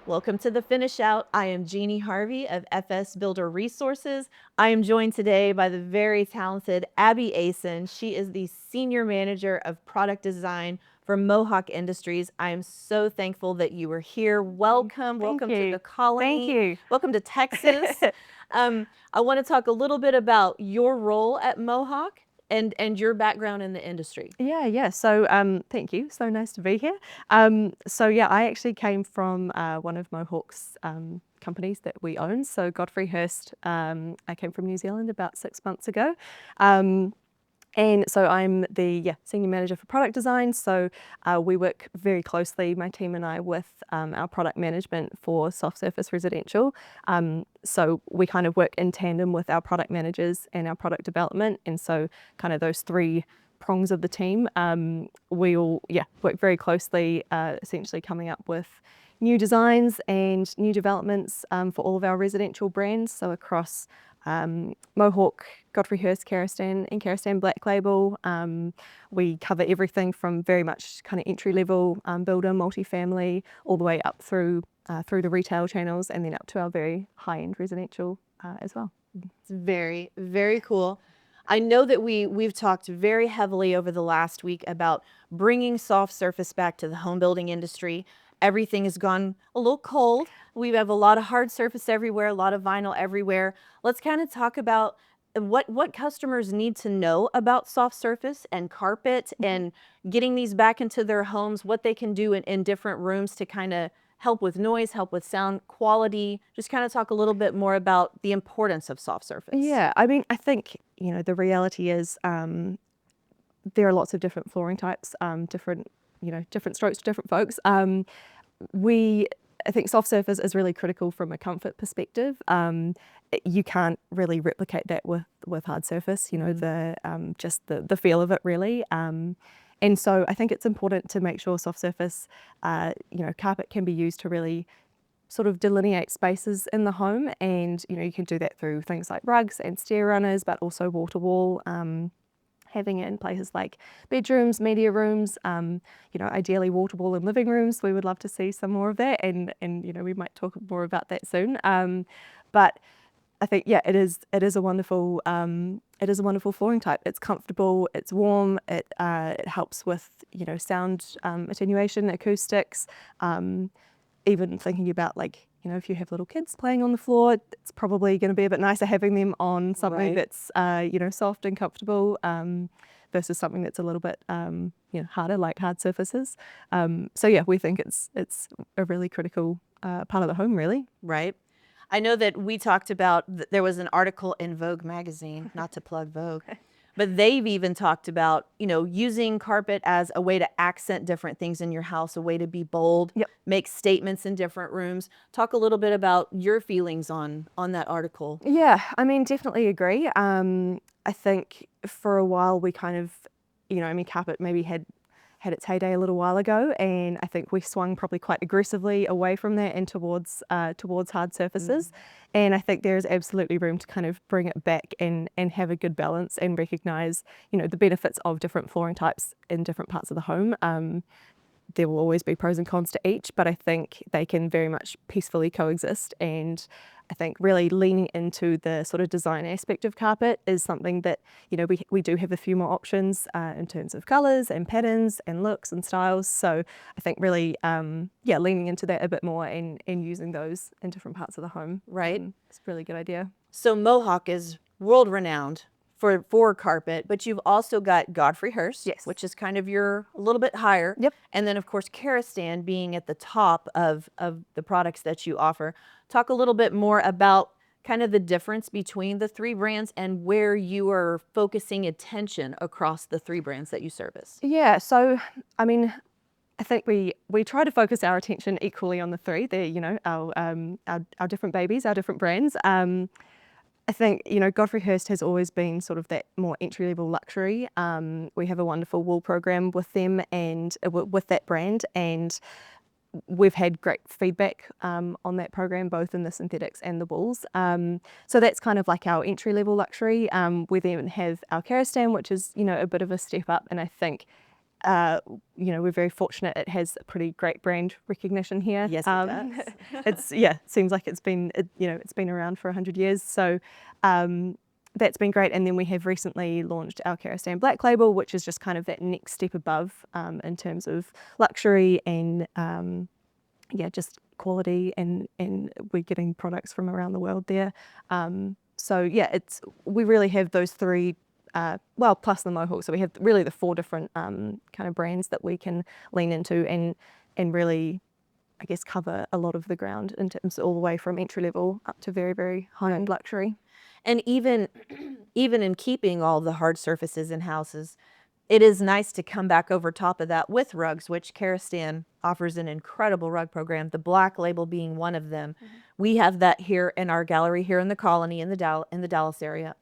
Welcome to the Finish Out. I am Jeannie Harvey of FS Builder Resources. I am joined today by the very talented Abby Ayson. She is the Senior Manager of Product Design for Mohawk Industries. I am so thankful that you were here. Welcome, Thank welcome to you. the Thank colony. you. Welcome to Texas. I want to talk a little bit about your role at Mohawk and your background in the industry. Yeah. So, thank you. So nice to be here. So yeah, I actually came from one of Mohawk's companies that we own. So Godfrey Hirst. I came from New Zealand about 6 months ago. Um, And so I'm the senior manager for product design. So we work very closely, my team and I, with our product management for soft surface residential. So we kind of work in tandem with our product managers and our product development. And so kind of those three prongs of the team, we all work very closely, essentially coming up with new designs and new developments for all of our residential brands. So across Mohawk, Godfrey Hirst, Karastan, and Karastan Black Label. We cover everything from very much kind of entry level builder, multifamily, all the way up through the retail channels, and then up to our very high end residential as well. It's very, very cool. I know that we've talked very heavily over the last week about bringing soft surface back to the home building industry. Everything has gone a little cold. We have a lot of hard surface everywhere, a lot of vinyl everywhere. Let's kind of talk about what customers need to know about soft surface and carpet and getting these back into their homes, what they can do in different rooms to kind of help with noise, help with sound quality. Just kind of talk a little bit more about the importance of soft surface. Yeah, I mean, I think, the reality is there are lots of different flooring types, different strokes for different folks. I think soft surface is really critical from a comfort perspective. You can't really replicate that with hard surface. Just the feel of it really. And so I think it's important to make sure soft surface, carpet can be used to really sort of delineate spaces in the home, and you can do that through things like rugs and stair runners, but also wall to wall. Having it in places like bedrooms, media rooms, ideally wall-to-wall in living rooms. We would love to see some more of that, and we might talk more about that soon. But I think it is a wonderful flooring type. It's comfortable, it's warm, it helps with sound attenuation, acoustics. Even thinking about if you have little kids playing on the floor, it's probably going to be a bit nicer having them on something Right. that's soft and comfortable versus something that's a little bit harder, like hard surfaces. We think it's a really critical part of the home, really. Right. I know that we talked about, there was an article in Vogue magazine, not to plug Vogue, but they've even talked about, using carpet as a way to accent different things in your house, a way to be bold, Yep. make statements in different rooms. Talk a little bit about your feelings on that article. Yeah, I mean, definitely agree. I think for a while we kind of, carpet maybe had its heyday a little while ago, and I think we swung probably quite aggressively away from that and towards hard surfaces. And I think there is absolutely room to kind of bring it back and have a good balance and recognise, the benefits of different flooring types in different parts of the home. There will always be pros and cons to each, but I think they can very much peacefully coexist. And I think really leaning into the sort of design aspect of carpet is something that, we do have a few more options in terms of colours and patterns and looks and styles. So I think really, leaning into that a bit more and using those in different parts of the home. Right. It's a really good idea. So Mohawk is world renowned for carpet, but you've also got Godfrey Hirst, Yes. which is kind of a little bit higher. Yep. And then of course Karastan being at the top of the products that you offer. Talk a little bit more about kind of the difference between the three brands and where you are focusing attention across the three brands that you service. Yeah, so I mean, I think we try to focus our attention equally on the three. They're our different babies, our different brands. I think Godfrey Hirst has always been sort of that more entry level luxury. We have a wonderful wool program with them and with that brand, and we've had great feedback on that program, both in the synthetics and the wools. So that's kind of like our entry level luxury. We then have our Karastan, which is a bit of a step up, and I think we're very fortunate. It has a pretty great brand recognition here. Yes, it does. It seems like it's been around for 100 years. So that's been great. And then we have recently launched our Kerosene Black Label, which is just kind of that next step above in terms of luxury and just quality, and we're getting products from around the world there. We really have those three, plus the Mohawk. So we have really the four different kind of brands that we can lean into and really, I guess, cover a lot of the ground in terms all the way from entry level up to very, very high-end luxury. And even in keeping all the hard surfaces in houses, it is nice to come back over top of that with rugs, which Kerosene offers an incredible rug program, the Black Label being one of them. Mm-hmm. We have that here in our gallery here in the Colony in the Dallas area,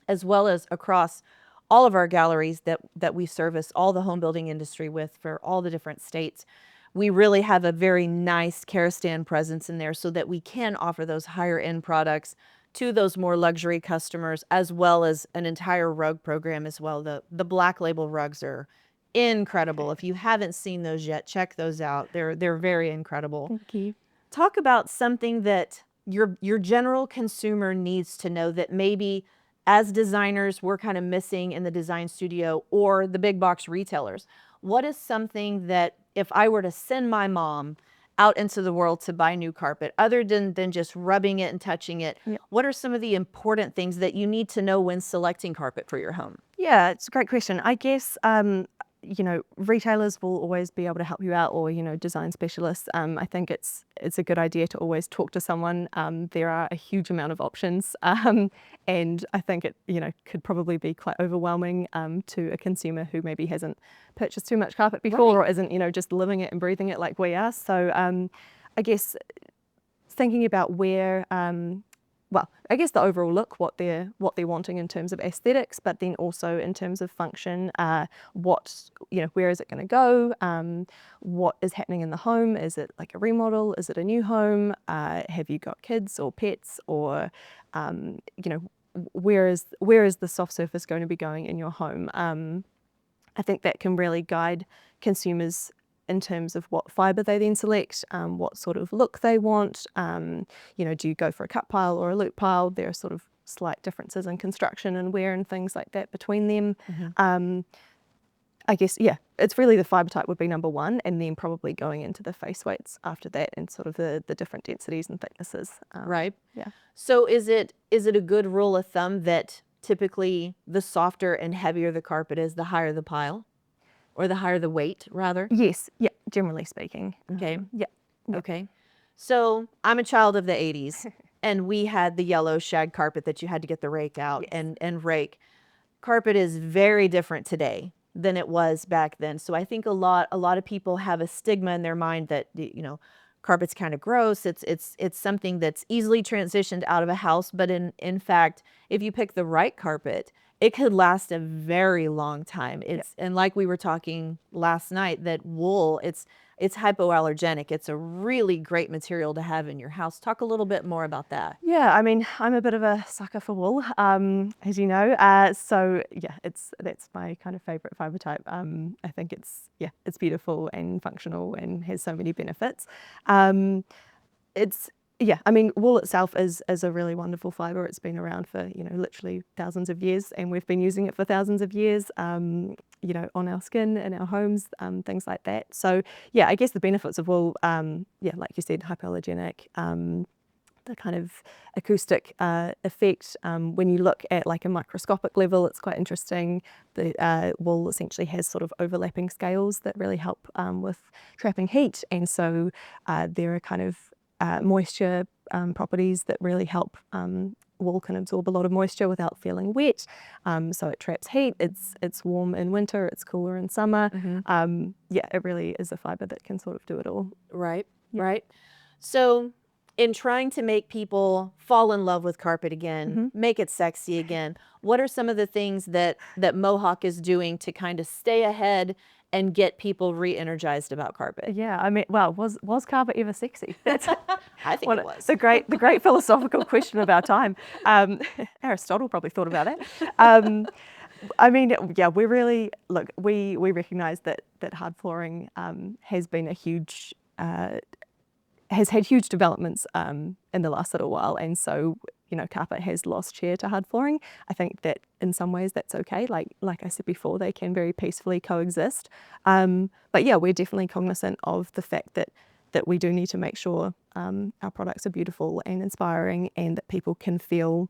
as well as across all of our galleries that we service all the home building industry with for all the different states. We really have a very nice Kerosene presence in there so that we can offer those higher end products to those more luxury customers, as well as an entire rug program as well. The Black Label rugs are incredible. If you haven't seen those yet, check those out. They're very incredible. Thank you. Talk about something that your general consumer needs to know that maybe as designers we're kind of missing in the design studio or the big box retailers. What is something that if I were to send my mom out into the world to buy new carpet, other than just rubbing it and touching it, what are some of the important things that you need to know when selecting carpet for your home? Yeah, it's a great question. I guess, retailers will always be able to help you out, or, design specialists. I think it's a good idea to always talk to someone. There are a huge amount of options, and I think it, could probably be quite overwhelming to a consumer who maybe hasn't purchased too much carpet before, or isn't, just living it and breathing it like we are. So I guess thinking about where I guess the overall look, what they're wanting in terms of aesthetics, but then also in terms of function, where is it going to go? What is happening in the home? Is it like a remodel? Is it a new home? Have you got kids or pets? Or, where is the soft surface going to be going in your home? I think that can really guide consumers in terms of what fibre they then select, what sort of look they want. Do you go for a cut pile or a loop pile? There are sort of slight differences in construction and wear and things like that between them. Mm-hmm. I guess, it's really the fibre type would be number one, and then probably going into the face weights after that, and sort of the different densities and thicknesses. Right. Yeah. So is it a good rule of thumb that typically the softer and heavier the carpet is, the higher the pile? Or the higher the weight, rather? Yes, generally speaking. Okay. Yeah. Okay. So I'm a child of the 80s, and we had the yellow shag carpet that you had to get the rake out and rake. Carpet is very different today than it was back then. So I think a lot of people have a stigma in their mind that, carpet's kind of gross. It's something that's easily transitioned out of a house, but in fact, if you pick the right carpet, it could last a very long time. And like we were talking last night, that wool, it's hypoallergenic. It's a really great material to have in your house. Talk a little bit more about that. Yeah, I mean, I'm a bit of a sucker for wool, as you know. That's my kind of favorite fiber type. I think it's beautiful and functional and has so many benefits. Wool itself is a really wonderful fibre. It's been around for, literally thousands of years, and we've been using it for thousands of years, on our skin, in our homes, things like that. So, I guess the benefits of wool, like you said, hypoallergenic, the kind of acoustic effect. When you look at like a microscopic level, it's quite interesting. The wool essentially has sort of overlapping scales that really help with trapping heat, and so there are kind of moisture properties that really help. Wool can absorb a lot of moisture without feeling wet, so it traps heat. It's warm in winter, it's cooler in summer. Mm-hmm. It really is a fibre that can sort of do it all. Right. So in trying to make people fall in love with carpet again, mm-hmm. make it sexy again, what are some of the things that Mohawk is doing to kind of stay ahead and get people re-energized about carpet? Yeah, I mean, well, was carpet ever sexy? That's I think it was. The great philosophical question of our time. Aristotle probably thought about it. I mean, yeah, we really look. We recognise that hard flooring has been a huge has had huge developments in the last little while, and so carpet has lost share to hard flooring. I think that in some ways that's okay. Like I said before, they can very peacefully coexist. But yeah, we're definitely cognizant of the fact that we do need to make sure our products are beautiful and inspiring, and that people can feel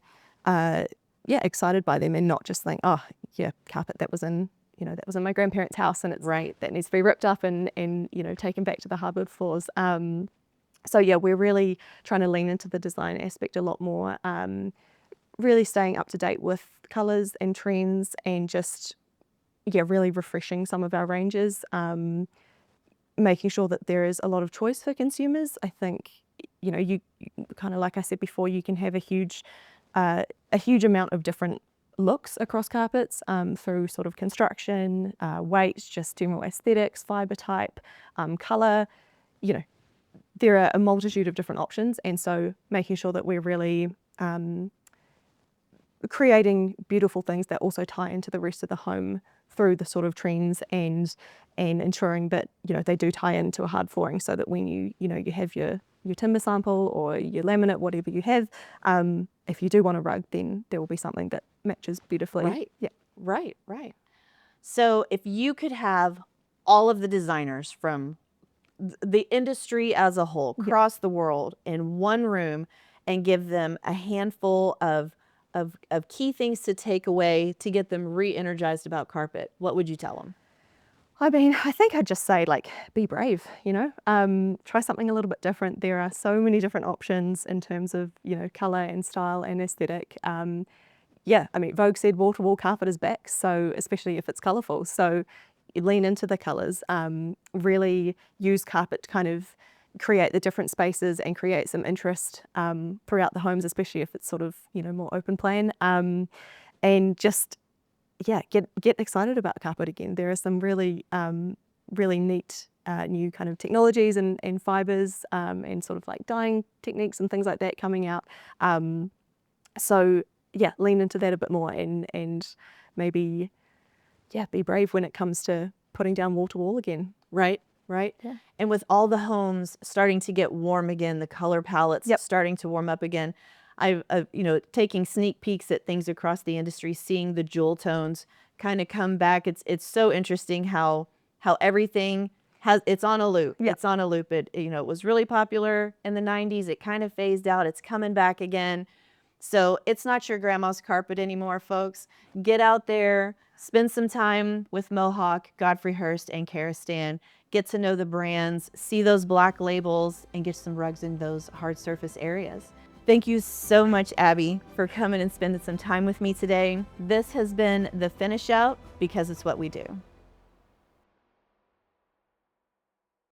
excited by them, and not just think, oh yeah, carpet that was in my grandparents' house, and that needs to be ripped up and taken back to the hardwood floors. So yeah, we're really trying to lean into the design aspect a lot more, really staying up to date with colours and trends, and just really refreshing some of our ranges, making sure that there is a lot of choice for consumers. I think you kind of, like I said before, you can have a huge amount of different looks across carpets through sort of construction, weight, just general aesthetics, fibre type, colour. There are a multitude of different options, and so making sure that we're really creating beautiful things that also tie into the rest of the home through the sort of trends, and ensuring that they do tie into a hard flooring, so that when you have your timber sample or your laminate, whatever you have, if you do want a rug, then there will be something that matches beautifully. Right. Yeah. Right. So if you could have all of the designers from the industry as a whole, across the world, in one room, and give them a handful of key things to take away to get them re-energized about carpet, what would you tell them? I mean, I think I'd just say, like, be brave, try something a little bit different. There are so many different options in terms of, color and style and aesthetic. Yeah, I mean, Vogue said wall-to-wall carpet is back, so especially if it's colorful. So you lean into the colors, really use carpet to kind of create the different spaces and create some interest throughout the homes, especially if it's sort of, more open plan. And just, yeah, get excited about carpet again. There are some really, really neat new kind of technologies and fibers and sort of like dyeing techniques and things like that coming out. So yeah, lean into that a bit more, and maybe, be brave when it comes to putting down wall to wall again. Right. Yeah. And with all the homes starting to get warm again, the color palettes starting to warm up again, I've taking sneak peeks at things across the industry, seeing the jewel tones kind of come back. It's so interesting how everything it's on a loop. Yep. It's on a loop. It was really popular in the 90s. It kind of phased out. It's coming back again. So it's not your grandma's carpet anymore, folks. Get out there, spend some time with Mohawk, Godfrey Hirst, and Karastan. Get to know the brands, see those black labels, and get some rugs in those hard surface areas. Thank you so much, Abby, for coming and spending some time with me today. This has been The Finish Out, because it's what we do.